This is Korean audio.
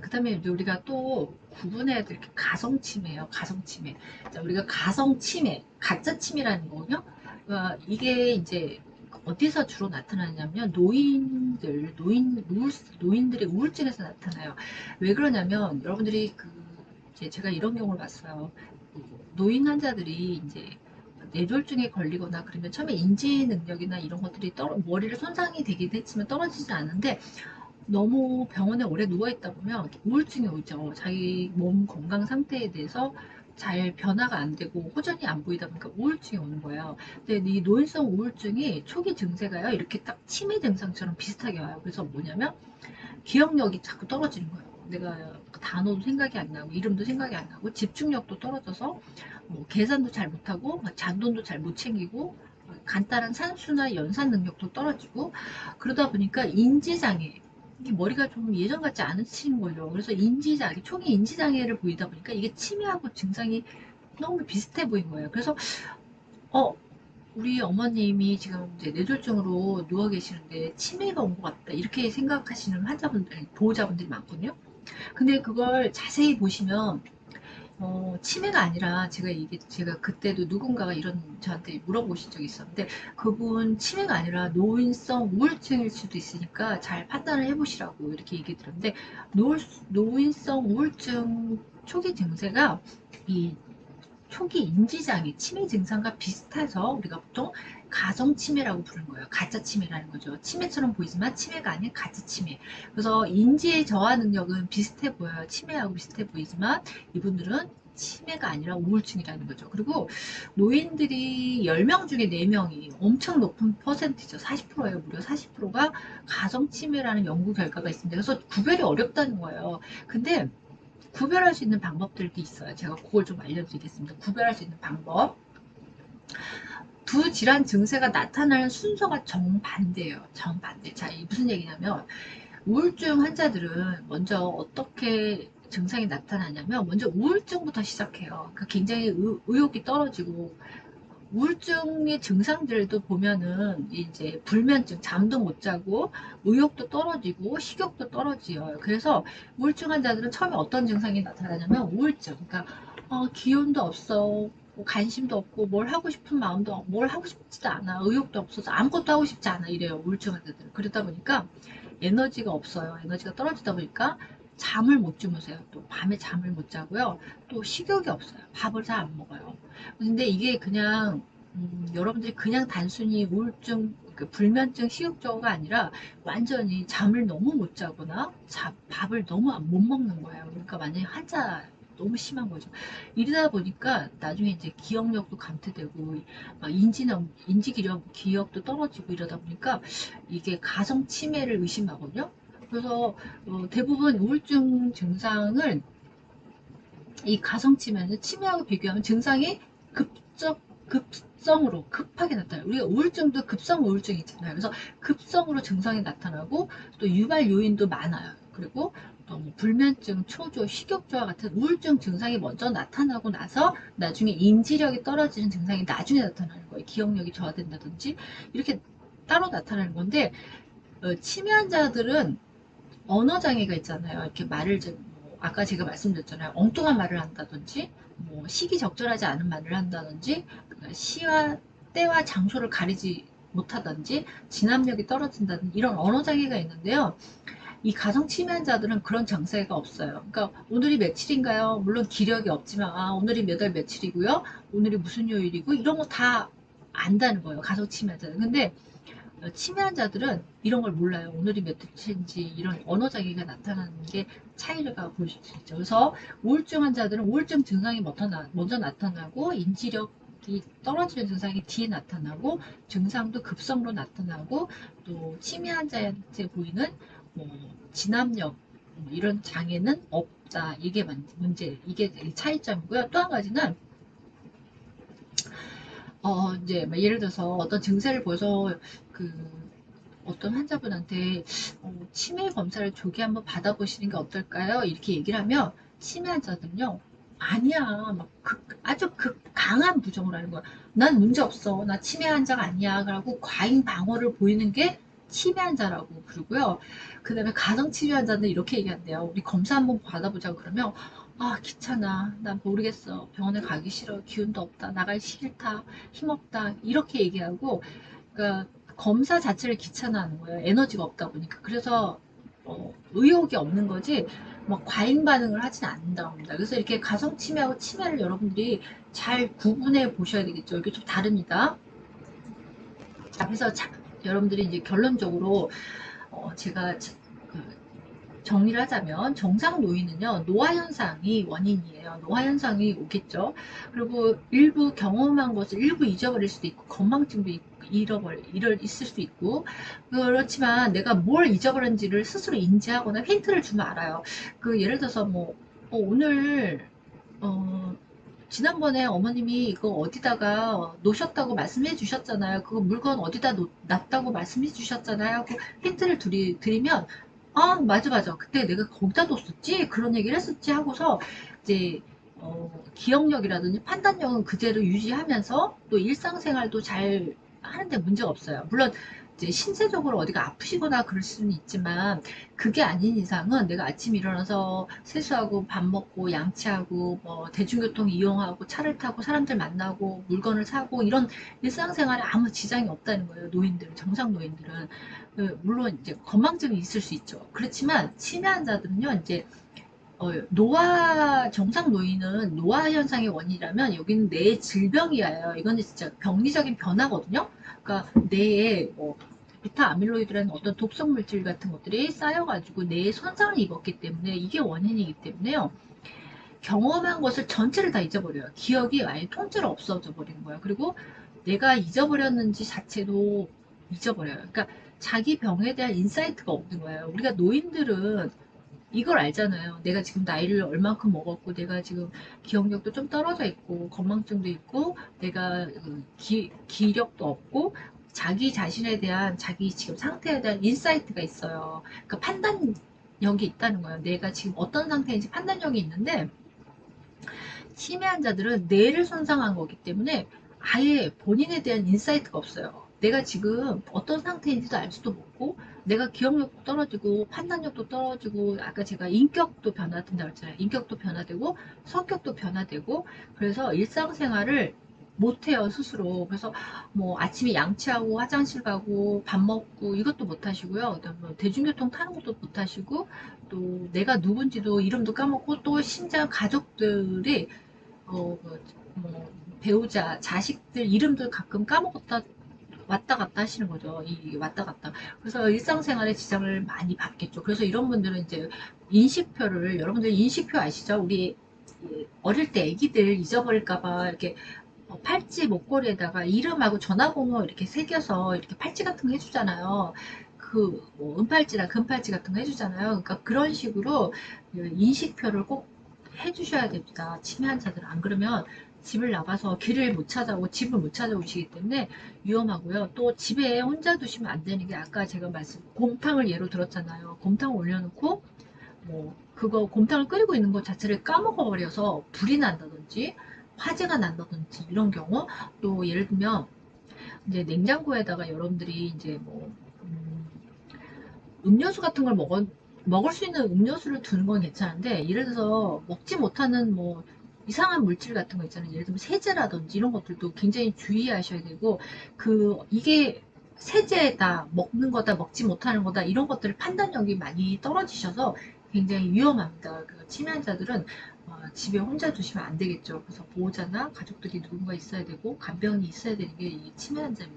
그 다음에 이제 우리가 또 구분해야 될 게 가성치매예요. 가성치매. 자, 우리가 가성치매, 가짜치매라는 거군요. 이게 이제 어디서 주로 나타나냐면 노인들의 우울증에서 나타나요. 왜 그러냐면 여러분들이 이제 제가 이런 경우를 봤어요. 노인 환자들이 이제 뇌졸중에 걸리거나 그러면 처음에 인지 능력이나 이런 것들이 머리를 손상이 되긴 했지만 떨어지지 않은데 너무 병원에 오래 누워있다 보면 우울증이 오죠. 자기 몸 건강 상태에 대해서 잘 변화가 안 되고 호전이 안 보이다 보니까 우울증이 오는 거예요. 근데 이 노인성 우울증이 초기 증세가요. 이렇게 딱 치매 증상처럼 비슷하게 와요. 그래서 뭐냐면 기억력이 자꾸 떨어지는 거예요. 내가 단어도 생각이 안 나고 이름도 생각이 안 나고 집중력도 떨어져서 뭐 계산도 잘 못하고 잔돈도 잘 못 챙기고 간단한 산수나 연산 능력도 떨어지고 그러다 보니까 인지장애 이게 머리가 좀 예전 같지 않으신 거죠. 그래서 인지장애, 초기 인지장애를 보이다 보니까 이게 치매하고 증상이 너무 비슷해 보인 거예요. 그래서 어 우리 어머님이 지금 이제 뇌졸중으로 누워 계시는데 치매가 온 것 같다 이렇게 생각하시는 환자분들, 보호자분들이 많거든요. 근데 그걸 자세히 보시면 치매가 아니라 제가 그때도 누군가가 이런 저한테 물어보신 적이 있었는데 그분 치매가 아니라 노인성 우울증일 수도 있으니까 잘 판단을 해보시라고 이렇게 얘기 드렸는데 노인성 우울증 초기 증세가 이 초기 인지장애, 치매 증상과 비슷해서 우리가 보통 가정치매라고 부르는 거예요. 가짜치매라는 거죠. 치매처럼 보이지만 치매가 아닌 가짜치매. 그래서 인지의 저하 능력은 비슷해 보여요. 치매하고 비슷해 보이지만 이분들은 치매가 아니라 우울증이라는 거죠. 그리고 노인들이 10명 중에 4명이 엄청 높은 퍼센트죠. 40%예요. 무려 40%가 가정치매라는 연구 결과가 있습니다. 그래서 구별이 어렵다는 거예요. 근데 구별할 수 있는 방법들도 있어요. 제가 그걸 좀 알려드리겠습니다. 구별할 수 있는 방법. 두 질환 증세가 나타나는 순서가 정반대예요. 정반대. 자, 이 무슨 얘기냐면 우울증 환자들은 먼저 어떻게 증상이 나타나냐면 먼저 우울증부터 시작해요. 그러니까 굉장히 의욕이 떨어지고 우울증의 증상들도 보면은 이제 불면증, 잠도 못 자고 의욕도 떨어지고 식욕도 떨어져요. 그래서 우울증 환자들은 처음에 어떤 증상이 나타나냐면 우울증, 그러니까 기운도 없어, 뭐 관심도 없고 뭘 하고 싶은 마음도 없고 뭘 하고 싶지도 않아, 의욕도 없어서 아무것도 하고 싶지 않아 이래요. 우울증 환자들은. 그러다 보니까 에너지가 없어요. 에너지가 떨어지다 보니까 잠을 못 주무세요. 또 밤에 잠을 못 자고요. 또 식욕이 없어요. 밥을 잘 안 먹어요. 근데 이게 그냥 여러분들이 그냥 단순히 우울증, 그 불면증, 식욕저하가 아니라 완전히 잠을 너무 못 자거나 밥을 너무 못 먹는 거예요. 그러니까 만약에 환자 너무 심한 거죠. 이러다 보니까 나중에 이제 기억력도 감퇴되고 막 기억도 떨어지고 이러다 보니까 이게 가성 치매를 의심하거든요. 그래서 대부분 우울증 증상을 이 가성치매는 치매하고 비교하면 증상이 급성으로 급하게 나타나요. 우리가 우울증도 급성 우울증 있잖아요. 그래서 급성으로 증상이 나타나고 또 유발 요인도 많아요. 그리고 또뭐 불면증, 초조, 식욕저하 같은 우울증 증상이 먼저 나타나고 나서 나중에 인지력이 떨어지는 증상이 나중에 나타나는 거예요. 기억력이 저하된다든지 이렇게 따로 나타나는 건데 치매 환자들은 언어 장애가 있잖아요. 이렇게 말을 아까 제가 말씀드렸잖아요. 엉뚱한 말을 한다든지, 뭐 시기적절하지 않은 말을 한다든지, 그러니까 시와 때와 장소를 가리지 못하든지, 진압력이 떨어진다든지 이런 언어 장애가 있는데요. 이 가성 치매자들은 그런 장애가 없어요. 그러니까 오늘이 며칠인가요? 물론 기력이 없지만 오늘이 몇 월 며칠이고요. 오늘이 무슨 요일이고 이런 거 다 안다는 거예요. 가성 치매자들. 근데 치매 환자들은 이런 걸 몰라요. 오늘이 몇 주인지 이런 언어 장애가 나타나는 게 차이가 보실 수 있죠. 그래서 우울증 환자들은 우울증 증상이 먼저 나타나고 인지력이 떨어지는 증상이 뒤에 나타나고 증상도 급성으로 나타나고 또 치매 환자한테 보이는 뭐 진압력 이런 장애는 없다. 이게 문제, 이게 차이점이고요. 또 한 가지는 이제 예를 들어서 어떤 증세를 보여서 그 어떤 환자분한테 치매 검사를 조기 한번 받아보시는 게 어떨까요? 이렇게 얘기를 하면 치매 환자들은요. 아니야. 아주 강한 부정을 하는 거야. 난 문제 없어. 나 치매 환자가 아니야. 그러고 과잉 방어를 보이는 게 치매 환자라고 부르고요. 그 다음에 가정 치매 환자는 이렇게 얘기한대요. 우리 검사 한번 받아보자 그러면 아 귀찮아, 난 모르겠어, 병원에 가기 싫어, 기운도 없다, 나가기 싫다, 힘없다, 이렇게 얘기하고, 그러니까 검사 자체를 귀찮아하는 거예요. 에너지가 없다 보니까. 그래서 의욕이 없는 거지 막 과잉 반응을 하진 않는다고 합니다. 그래서 이렇게 가성 치매하고 치매를 여러분들이 잘 구분해 보셔야 되겠죠. 이게 좀 다릅니다. 자, 그래서 여러분들이 이제 결론적으로 제가 그 정리를 하자면 정상 노인은요, 노화 현상이 원인이에요. 노화 현상이 오겠죠. 그리고 일부 경험한 것을 일부 잊어버릴 수도 있고, 건망증도 있을 수 있고, 그렇지만 내가 뭘 잊어버렸는지를 스스로 인지하거나 힌트를 주면 알아요. 그 예를 들어서 뭐 오늘 어, 지난번에 어머님이 이거 어디다가 놓으셨다고 말씀해 주셨잖아요. 그거 물건 어디다 놨다고 말씀해 주셨잖아요. 그 힌트를 드리면, 아, 맞아, 맞아. 그때 내가 거기다 뒀었지? 그런 얘기를 했었지? 하고서, 이제, 기억력이라든지 판단력은 그대로 유지하면서 또 일상생활도 잘 하는데 문제가 없어요. 물론, 이제 신체적으로 어디가 아프시거나 그럴 수는 있지만, 그게 아닌 이상은 내가 아침 일어나서 세수하고 밥 먹고 양치하고 뭐 대중교통 이용하고 차를 타고 사람들 만나고 물건을 사고 이런 일상생활에 아무 지장이 없다는 거예요. 노인들은, 정상 노인들은. 물론 이제 건망증이 있을 수 있죠. 그렇지만 치매 환자들은요, 이제 노화, 정상 노인은 노화 현상의 원인이라면 여기는 뇌의 질병이에요. 이거는 진짜 병리적인 변화거든요. 그러니까 뇌에 베타 아밀로이드라는 어떤 독성 물질 같은 것들이 쌓여가지고 뇌에 손상을 입었기 때문에 이게 원인이기 때문에요. 경험한 것을 전체를 다 잊어버려요. 기억이 아예 통째로 없어져 버리는 거예요. 그리고 내가 잊어버렸는지 자체도 잊어버려요. 그러니까 자기 병에 대한 인사이트가 없는 거예요. 우리가 노인들은 이걸 알잖아요. 내가 지금 나이를 얼만큼 먹었고, 내가 지금 기억력도 좀 떨어져 있고, 건망증도 있고, 내가 기력도 없고, 자기 자신에 대한, 자기 지금 상태에 대한 인사이트가 있어요. 그러니까 판단력이 있다는 거예요. 내가 지금 어떤 상태인지 판단력이 있는데, 치매 환자들은 뇌를 손상한 거기 때문에 아예 본인에 대한 인사이트가 없어요. 내가 지금 어떤 상태인지도 알지도 못하고, 내가 기억력도 떨어지고 판단력도 떨어지고, 아까 제가 인격도 변화된다고 했잖아요. 인격도 변화되고 성격도 변화되고, 그래서 일상생활을 못해요, 스스로. 그래서 뭐 아침에 양치하고 화장실 가고 밥 먹고 이것도 못하시고요. 그다음에 뭐 대중교통 타는 것도 못하시고, 또 내가 누군지도 이름도 까먹고, 또 심지어 가족들이 뭐 배우자, 자식들 이름도 가끔 까먹었다 왔다 갔다 하시는 거죠. 이 왔다 갔다. 그래서 일상생활에 지장을 많이 받겠죠. 그래서 이런 분들은 이제 인식표를, 여러분들 인식표 아시죠? 우리 어릴 때 애기들 잊어버릴까봐 이렇게 팔찌 목걸이에다가 이름하고 전화번호 이렇게 새겨서 이렇게 팔찌 같은 거 해주잖아요. 뭐 은팔찌나 금팔찌 같은 거 해주잖아요. 그러니까 그런 식으로 그 인식표를 꼭 해주셔야 됩니다. 치매 환자들은. 안 그러면 집을 나가서 길을 못 찾아오고 집을 못 찾아오시기 때문에 위험하고요. 또 집에 혼자 두시면 안 되는 게, 아까 제가 곰탕을 예로 들었잖아요. 곰탕을 올려놓고 뭐 그거 곰탕을 끓이고 있는 것 자체를 까먹어 버려서 불이 난다든지 화재가 난다든지 이런 경우. 또 예를 들면 이제 냉장고에다가 여러분들이 이제 뭐 음료수 같은 걸 먹을 수 있는 음료수를 두는 건 괜찮은데, 예를 들어서 먹지 못하는 뭐 이상한 물질 같은 거 있잖아요. 예를 들면 세제라든지 이런 것들도 굉장히 주의하셔야 되고, 이게 세제다, 먹는 거다, 먹지 못하는 거다, 이런 것들 판단력이 많이 떨어지셔서 굉장히 위험합니다. 그 치매 환자들은 집에 혼자 두시면 안 되겠죠. 그래서 보호자나 가족들이 누군가 있어야 되고 간병인이 있어야 되는 게 이 치매 환자입니다.